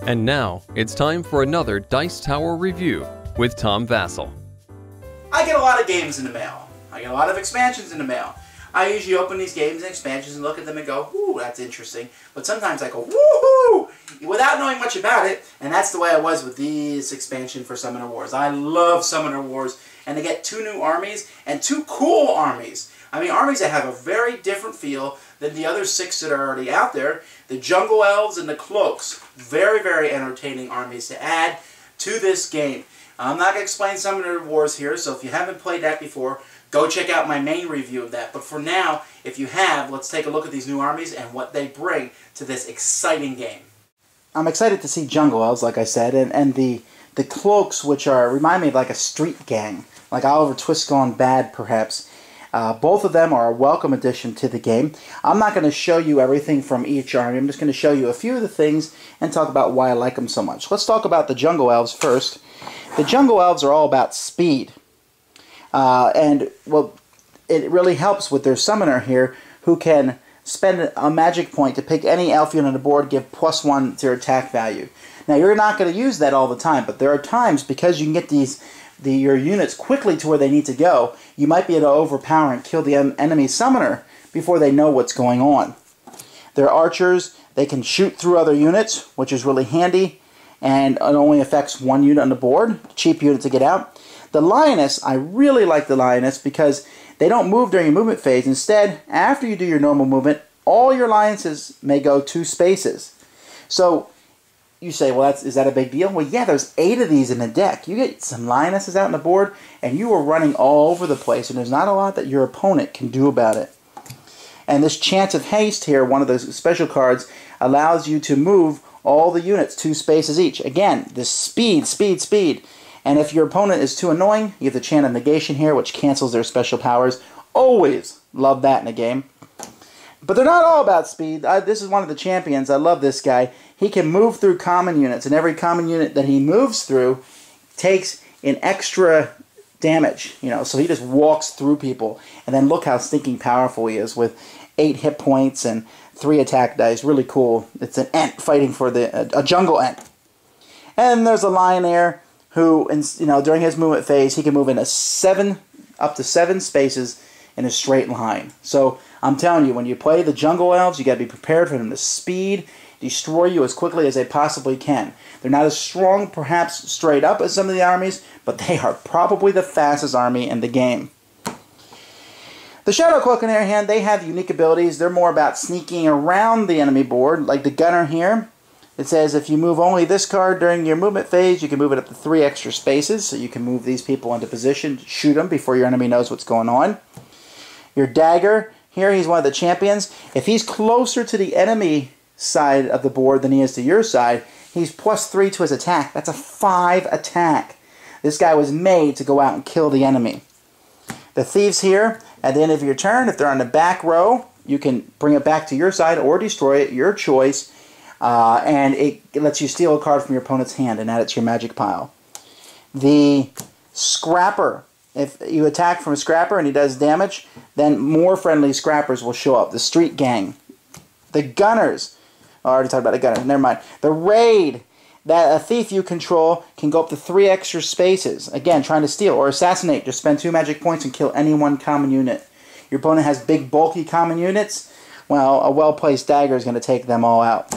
And now, it's time for another Dice Tower review with Tom Vasel. I get a lot of games in the mail. I get a lot of expansions in the mail. I usually open these games and expansions and look at them and go, ooh, that's interesting. But sometimes I go, woohoo, without knowing much about it. And that's the way I was with this expansion for Summoner Wars. I love Summoner Wars. And they get 2 new armies and 2 cool armies. I mean, armies that have a very different feel than the other 6 that are already out there. The Jungle Elves and the Cloaks. Very, very entertaining armies to add to this game. I'm not going to explain Summoner Wars here, so if you haven't played that before, go check out my main review of that. But for now, if you have, let's take a look at these new armies and what they bring to this exciting game. I'm excited to see Jungle Elves, like I said, and the Cloaks, which remind me of like a street gang, like Oliver Twist gone bad, perhaps. Both of them are a welcome addition to the game. I'm not going to show you everything from each army. I'm just going to show you a few of the things and talk about why I like them so much. Let's talk about the Jungle Elves first. The Jungle Elves are all about speed. Well, it really helps with their summoner here, who can spend a magic point to pick any elf unit on the board, give +1 to their attack value. Now, you're not going to use that all the time, but there are times, because you can get your units quickly to where they need to go, you might be able to overpower and kill the enemy summoner before they know what's going on. They're archers. They can shoot through other units, which is really handy, and it only affects 1 unit on the board. Cheap unit to get out. The Lioness, I really like the Lioness because they don't move during your movement phase. Instead, after you do your normal movement, all your Lionesses may go 2 spaces. So, you say, well, is that a big deal? Well, yeah, there's 8 of these in the deck. You get some Lionesses out on the board, and you are running all over the place, and there's not a lot that your opponent can do about it. And this Chance of Haste here, one of those special cards, allows you to move all the units 2 spaces each. Again, this speed, speed, speed. And if your opponent is too annoying, you have the Chant of Negation here, which cancels their special powers. Always love that in a game. But they're not all about speed. This is one of the champions. I love this guy. He can move through common units, and every common unit that he moves through takes an extra damage. So he just walks through people. And then look how stinking powerful he is with 8 hit points and 3 attack dice. Really cool. It's an Ent fighting for a jungle Ent. And there's a Lionaire who, during his movement phase, he can move into up to 7 spaces in a straight line. So I'm telling you, when you play the Jungle Elves, you got to be prepared for them to speed, destroy you as quickly as they possibly can. They're not as strong, perhaps, straight up as some of the armies, but they are probably the fastest army in the game. The Shadow Cloak, on the other hand, they have unique abilities. They're more about sneaking around the enemy board, like the Gunner here. It says if you move only this card during your movement phase, you can move it up to 3 extra spaces, so you can move these people into position, shoot them before your enemy knows what's going on. Your Dagger, here he's one of the champions. If he's closer to the enemy side of the board than he is to your side, he's +3 to his attack. That's a 5 attack. This guy was made to go out and kill the enemy. The Thieves here, at the end of your turn, if they're on the back row, you can bring it back to your side or destroy it, your choice. And it lets you steal a card from your opponent's hand and add it to your magic pile. The Scrapper. If you attack from a Scrapper and he does damage, then more friendly Scrappers will show up. The Street Gang. The Gunners. Oh, I already talked about the Gunners. Never mind. The Raid. That a thief you control can go up to 3 extra spaces. Again, trying to steal or assassinate. Just spend 2 magic points and kill any 1 common unit. Your opponent has big, bulky common units. Well, a well-placed dagger is going to take them all out.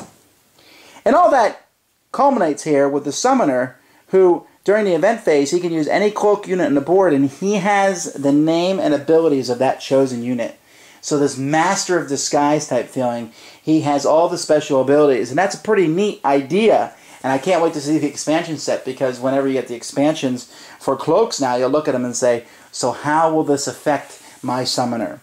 And all that culminates here with the Summoner, who, during the event phase, he can use any cloak unit on the board, and he has the name and abilities of that chosen unit. So this Master of Disguise type feeling, he has all the special abilities, and that's a pretty neat idea. And I can't wait to see the expansion set, because whenever you get the expansions for Cloaks now, you'll look at them and say, so how will this affect my Summoner?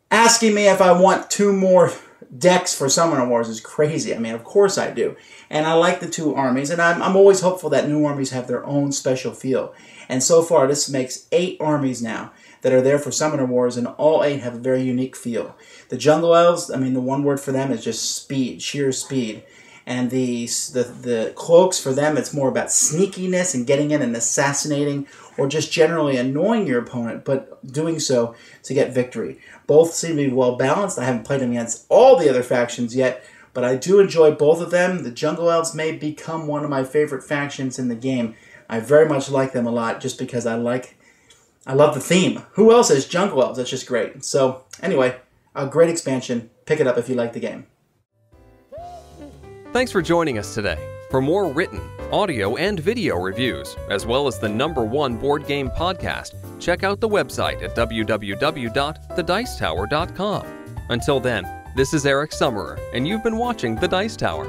Asking me if I want 2 more decks for Summoner Wars is crazy. I mean, of course I do. And I like the 2 armies, and I'm always hopeful that new armies have their own special feel. And so far, this makes 8 armies now that are there for Summoner Wars, and all 8 have a very unique feel. The Jungle Elves, I mean, the one word for them is just speed, sheer speed. And the Cloaks, for them, it's more about sneakiness and getting in and assassinating, or just generally annoying your opponent, but doing so to get victory. Both seem to be well balanced. I haven't played them against all the other factions yet, but I do enjoy both of them. The Jungle Elves may become one of my favorite factions in the game. I very much like them a lot just because I love the theme. Who else has Jungle Elves? That's just great. So anyway, a great expansion. Pick it up if you like the game. Thanks for joining us today. For more written, audio, and video reviews, as well as the #1 board game podcast, check out the website at www.thedicetower.com. Until then, this is Eric Summerer, and you've been watching The Dice Tower.